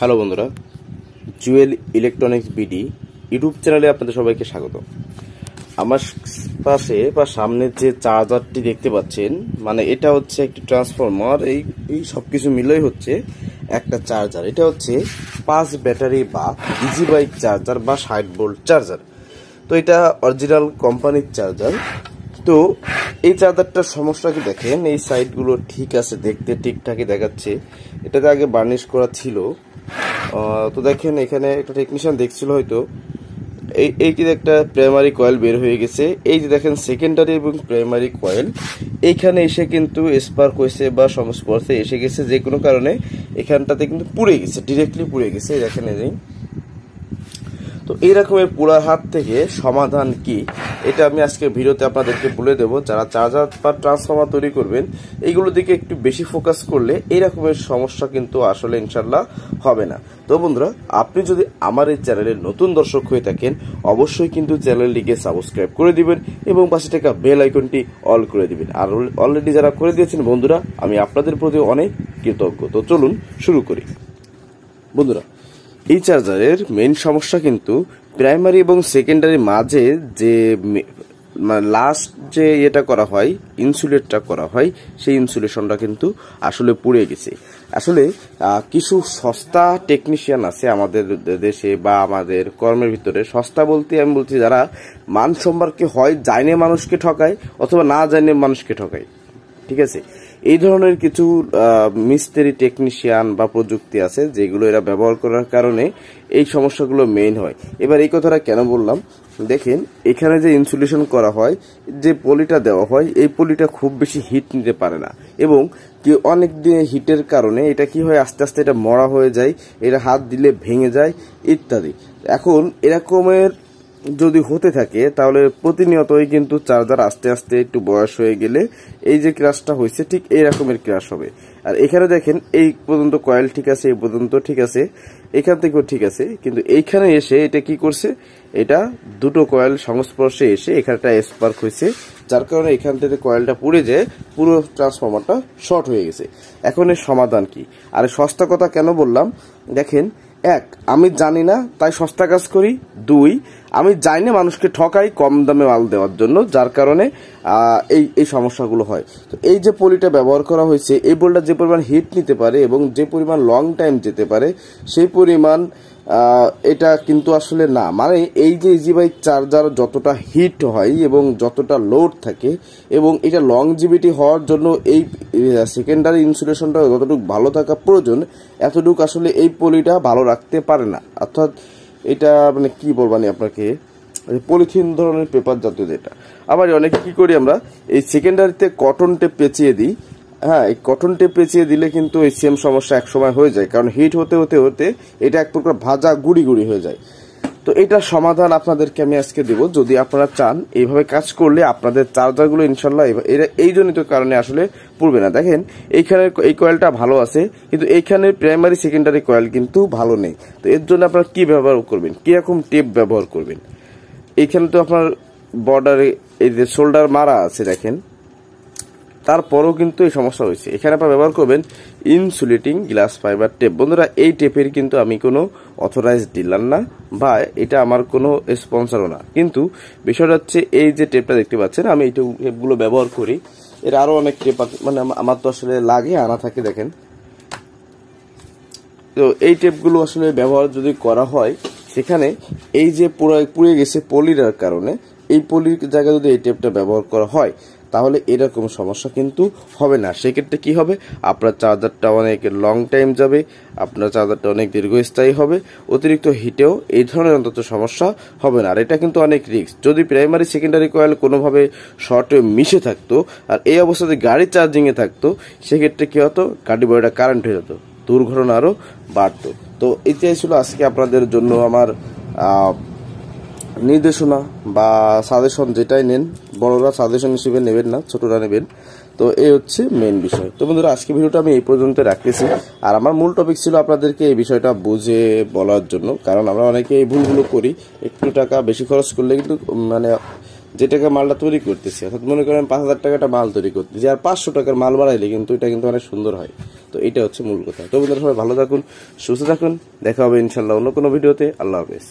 Hello বন্ধুরা, Jewel electronics BD YouTube চ্যানেলে আপনাদের সবাইকে স্বাগত। আমার পাশে বা সামনে যে চার্জারটি দেখতে পাচ্ছেন, মানে এটা হচ্ছে একটি ট্রান্সফরমার। এই সব কিছু মিলেই হচ্ছে একটা চার্জার। এটা হচ্ছে 5 ব্যাটারি বা ইজি বাইক চার্জার বা 60 ভোল্ট চার্জার। তো এটা অরিজিনাল কোম্পানির চার্জার। তো এই চার্জারটার সমস্যা কি দেখেন, এই সাইডগুলো ঠিক আছে, দেখতে ঠিকঠাকই দেখাচ্ছে। এটাতে আগে বার্নিশ করা ছিল। তো দেখেন এখানে একটা টেকনিশিয়ান দেখছিল হয়তো, এই যে একটা প্রাইমারি কয়েল বের হয়ে গেছে। এই যে দেখেন সেকেন্ডারি এবং প্রাইমারি কয়েল এইখানে এসে কিন্তু স্পার্ক হয়েছে বা সংস্পর্শে এসে গেছে, যে কোনো কারণে এখানটাতে কিন্তু পুড়ে গেছে, ডিরেক্টলি পুড়ে গেছে। দেখেন এই। তো এইরকমের পোড়ার হাত থেকে সমাধান কি, এটা আমি আজকের ভিডিওতে আপনাদেরকে বলে দেবো। যারা চার্জার বা ট্রান্সফরমার তৈরি করবেন, এইগুলোর দিকে একটু বেশি ফোকাস করলে এই রকমের সমস্যা কিন্তু আসলে ইনশাল্লাহ হবে না। তো বন্ধুরা, আপনি যদি আমার এই চ্যানেলের নতুন দর্শক হয়ে থাকেন, অবশ্যই কিন্তু চ্যানেলটিকে সাবস্ক্রাইব করে দিবেন এবং পাশে থাকা বেল আইকনটি অল করে দিবেন। আর অলরেডি যারা করে দিয়েছেন বন্ধুরা, আমি আপনাদের প্রতি অনেক কৃতজ্ঞ। তো চলুন শুরু করি। বন্ধুরা, এই চার্জারের মেইন সমস্যা কিন্তু প্রাইমারি এবং সেকেন্ডারি মাঝে যে লাস্ট যে এটা করা হয়, ইনসুলেটটা করা হয়, সেই ইনসুলেশনটা কিন্তু আসলে পুড়ে গেছে। আসলে কিছু সস্তা টেকনিশিয়ান আছে আমাদের দেশে বা আমাদের কর্মের ভিতরে। সস্তা বলতে আমি বলছি যারা মান সম্পর্কে হয় জানে মানুষকে ঠকায় অথবা না জানে মানুষকে ঠকায়, ঠিক আছে। এই ধরনের কিছু মিস্ত্রি টেকনিশিয়ান বা প্রযুক্তি আছে যেগুলো এরা ব্যবহার করার কারণে এই সমস্যাগুলো মেইন হয়। এবার এই কথাটা কেন বললাম, দেখেন এখানে যে ইনসুলেশন করা হয়, যে পলিটা দেওয়া হয়, এই পলিটা খুব বেশি হিট নিতে পারে না এবং অনেক দিন হিটের কারণে এটা কি হয়, আস্তে আস্তে এটা মরা হয়ে যায়, এটা হাত দিলে ভেঙে যায় ইত্যাদি। এখন এরকমের যদি হতে থাকে তাহলে প্রতিনিয়তই কিন্তু চার্জার আস্তে আস্তে একটু বয়স হয়ে গেলে এই যে ক্র্যাশটা হয়েছে ঠিক এই রকমের ক্র্যাশ হবে। আর এখানে দেখেন এই পর্যন্ত কয়েল ঠিক আছে, এই পর্যন্ত ঠিক আছে, এখান থেকেও ঠিক আছে, কিন্তু এইখানে এসে এটা কি করছে, এটা দুটো কয়েল সংস্পর্শে এসে এখানে একটা স্পার্ক হয়েছে, যার কারণে এখান থেকে কয়েলটা পুড়ে যায়, পুরো ট্রান্সফরমারটা শর্ট হয়ে গেছে। এখন এর সমাধান কি? আর সস্তা কথা কেন বললাম, দেখেন, এক, আমি জানি না তাই সস্তা কাজ করি। দুই, আমি জানি না মানুষকে ঠকাই কম দামে মাল দেওয়ার জন্য, যার কারণে এই সমস্যাগুলো হয়। তো এই যে পলিটা ব্যবহার করা হয়েছে, এই পলিটা যে পরিমাণ হিট নিতে পারে এবং যে পরিমাণ লং টাইম যেতে পারে, সেই পরিমাণ এটা কিন্তু আসলে না। মানে এই যে ইজি বাইক চার্জার যতটা হিট হয় এবং যতটা লোড থাকে এবং এটা লংজিভিটি হওয়ার জন্য এই সেকেন্ডারি ইনসুলেশনটা যতটুকু ভালো থাকা প্রয়োজন, এতটুকু আসলে এই পলিটা ভালো রাখতে পারে না। অর্থাৎ এটা মানে কি বলবানি আপনাকে, পলিথিন ধরনের পেপার জাতীয় যেটা। আবার অনেকে কি করি আমরা, এই সেকেন্ডারিতে কটন টেপ পেঁচিয়ে দিই। হ্যাঁ, এই কটন টেপ পেঁচিয়ে দিলে কিন্তু এই সেম সমস্যা একসময় হয়ে যায়, কারণ হিট হতে হতে হতে এটা এক প্রকার ভাজা গুড়ি গুড়ি হয়ে যায়। তো এটার সমাধান আপনাদেরকে আমি আজকে দেব। যদি আপনারা চান এইভাবে কাজ করলে আপনাদের চার্জারগুলো ইনশাল্লাহ এই জনিত কারণে আসলে পুড়বে না। দেখেন এইখানে এই কয়েলটা ভালো আছে, কিন্তু এইখানে প্রাইমারি সেকেন্ডারি কয়েল কিন্তু ভালো নেই। তো এর জন্য আপনারা কি ব্যবহার করবেন, কিরকম টেপ ব্যবহার করবেন? এইখানে তো আপনার বর্ডারে এই যে শোল্ডার মারা আছে দেখেন, তারপরও কিন্তু এই সমস্যা হয়েছে। এখানে আপনারা ব্যবহার করবেন ইনসুলেটিং গ্লাস ফাইবার টেপ। বন্ধুরা, এই টেপের কিন্তু আমি কোনো অথরাইজড ডিলার না বা এটা আমার কোনো স্পন্সরও না, কিন্তু বিষয়টা হচ্ছে এই যে টেপটা দেখতে পাচ্ছেন, আমি এই টেপগুলো ব্যবহার করি। এর আরও অনেক টেপ মানে আমার তো আসলে লাগে আনা থাকে, দেখেন। তো এই টেপগুলো আসলে ব্যবহার যদি করা হয়, সেখানে এই যে পুড়ে গেছে পলির কারণে, এই পলির জায়গায় যদি এই টেপটা ব্যবহার করা হয় তাহলে এরকম সমস্যা কিন্তু হবে না। সেক্ষেত্রে কি হবে, আপনার চার্জারটা অনেক লং টাইম যাবে, আপনার চার্জারটা অনেক দীর্ঘস্থায়ী হবে, অতিরিক্ত হিটেও এই ধরনের অন্তত সমস্যা হবে না। আর এটা কিন্তু অনেক রিস্ক। যদি প্রাইমারি সেকেন্ডারি কয়েল কোনোভাবে শর্টে মিশে থাকতো আর এই অবস্থাতে গাড়ি চার্জিংয়ে থাকতো, সেক্ষেত্রে কি হতো, গাড়ি বডিটা কারেন্ট হয়ে যেত, দুর্ঘটনা আরও বাড়তো। তো এটাই ছিল আজকে আপনাদের জন্য আমার নির্দেশনা বা সাজেশন। যেটাই নেন, বড়রা সাজেশন হিসেবে নেবেন না, ছোটরা নেবেন। তো এই হচ্ছে মেন বিষয়। তো বন্ধুরা, আজকে ভিডিওটা আমি এই পর্যন্ত রাখতেছি। আর আমার মূল টপিক ছিল আপনাদেরকে এই বিষয়টা বুঝে বলার জন্য, কারণ আমরা অনেকে এই ভুলগুলো করি। একটু টাকা বেশি খরচ করলে কিন্তু মানে যে টাকা মালটা তৈরি করতেছি, অর্থাৎ মনে করেন 5,000 টাকাটা মাল তৈরি করতেছি, আর 500 টাকার মাল বাড়াইলে কিন্তু এটা কিন্তু অনেক সুন্দর হয়। তো এটা হচ্ছে মূল কথা। তো বন্ধুরা সবাই ভালো থাকুন, সুস্থ থাকুন, দেখা হবে ইনশাল্লাহ অন্য কোনো ভিডিওতে। আল্লাহ হাফেজ।